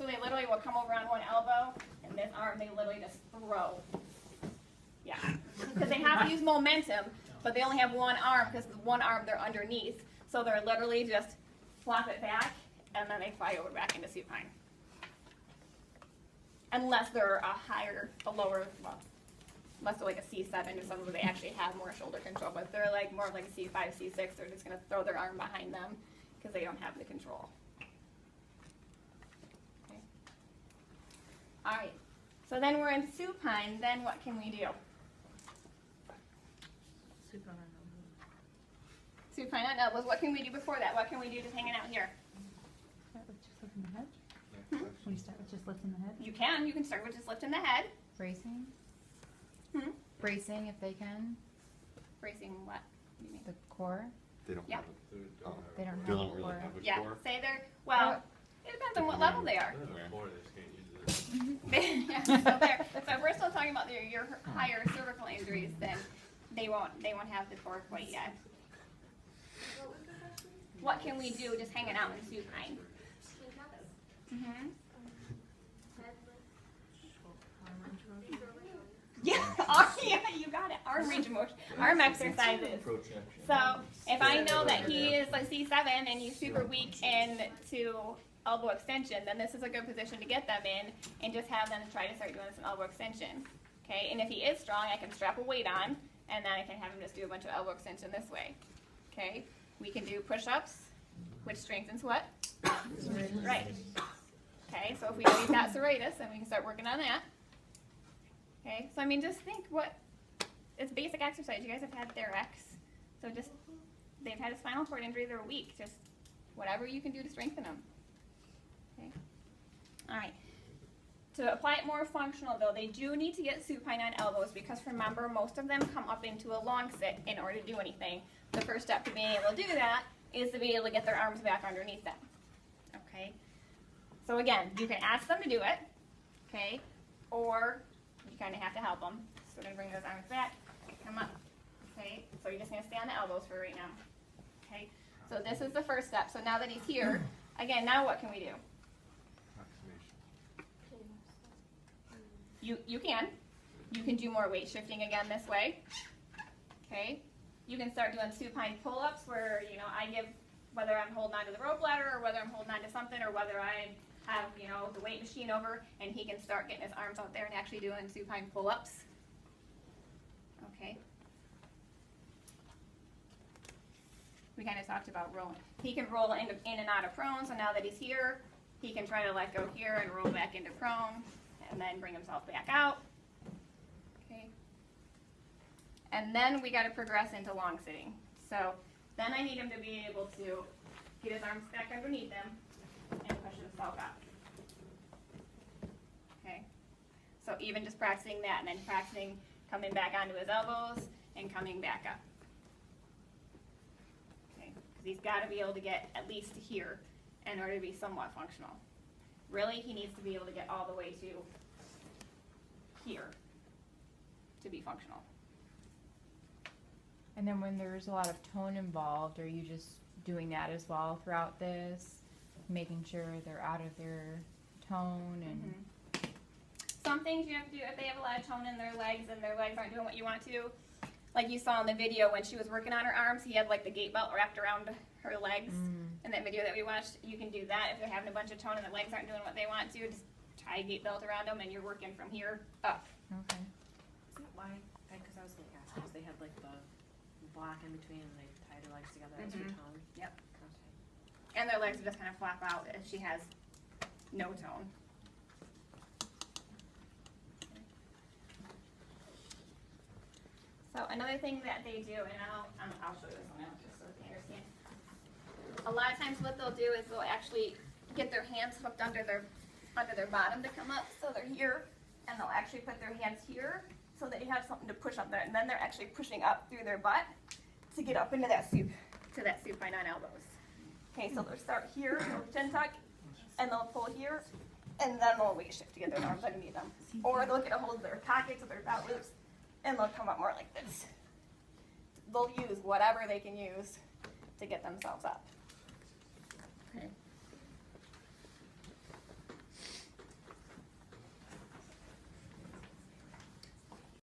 So they literally will come over on one elbow, and this arm they literally just throw. Yeah, because they have to use momentum, but they only have one arm because the one arm they're underneath. So they're literally just flop it back, and then they fly over back into supine. Unless they're a lower, well, unless they're like a C7 or something where they actually have more shoulder control. But they're like more like a C5, C6, they're just going to throw their arm behind them because they don't have the control. Okay. All right. So then we're in supine. Then what can we do? Supine on elbows. What can we do before that? What can we do just hanging out here? Start with just lifting the head? Can we start with just lifting the head? You can. You can start with just lifting the head. Bracing? Bracing if they can. Bracing what? You mean? The core? They don't Yeah. have They don't have They a don't really core. have a Yeah. core. Say they're, well, it depends on what level they are. So if we're still talking about your higher cervical injuries, then they won't have the core quite yet. What can we do just hanging out in supine? Yeah, you got it. Arm range of motion, arm exercises. So if I know that he is like C7 and he's super weak into elbow extension, then this is a good position to get them in and just have them try to start doing this in elbow extension. Okay, and if he is strong, I can strap a weight on, and then I can have him just do a bunch of elbow extension this way. Okay, we can do push-ups, which strengthens what? Right. Okay, so if we know he's got serratus, then we can start working on that. Okay, so I mean, just think it's basic exercise. You guys have had their ex, so just, they've had a spinal cord injury, they're weak. Just whatever you can do to strengthen them. Okay, all right. To apply it more functional though, they do need to get supine on elbows because remember, most of them come up into a long sit in order to do anything. The first step to being able to do that is to be able to get their arms back underneath them. Okay, so again, you can ask them to do it, okay, or you kind of have to help them. So we're going to bring those arms back, come up, okay, so you're just going to stay on the elbows for right now, okay. So this is the first step. So now that he's here, again, now what can we do? You can do more weight shifting again this way, okay. You can start doing supine pull-ups where, you know, I give, whether I'm holding onto the rope ladder or whether I'm holding onto something or whether I have, you know, the weight machine over and he can start getting his arms out there and actually doing supine pull-ups. Okay. We kind of talked about rolling. He can roll in and out of prone, so now that he's here, he can try to let go here and roll back into prone and then bring himself back out. Okay. And then we got to progress into long sitting. So then I need him to be able to get his arms back underneath him and push himself out. Okay. So even just practicing that and then practicing coming back onto his elbows and coming back up. Okay. Because he's got to be able to get at least to here in order to be somewhat functional. Really, he needs to be able to get all the way to here to be functional. And then when there's a lot of tone involved, are you just doing that as well throughout this? Making sure they're out of their tone and... Some things you have to do if they have a lot of tone in their legs and their legs aren't doing what you want to. Like you saw in the video when she was working on her arms, he had like the gait belt wrapped around her legs. In that video that we watched, you can do that if they're having a bunch of tone and their legs aren't doing what they want to. Just tie a gait belt around them and you're working from here up. Okay. Is that why? Because I was going to ask, because they had like the block in between and they tied their legs together as your tone. Yep. Okay. And their legs will just kind of flap out if she has no tone. So another thing that they do, and I'll show you this one out just so you can understand. A lot of times what they'll do is they'll actually get their hands hooked under their bottom to come up, so they're here, and they'll actually put their hands here so that you have something to push up there, and then they're actually pushing up through their butt to get up into that supine on elbows. Okay, so they'll start here, they'll chin tuck, and they'll pull here, and then they'll weight shift to get their arms underneath them. Or they'll get a hold of their pockets of their belt loops, and they'll come up more like this. They'll use whatever they can use to get themselves up.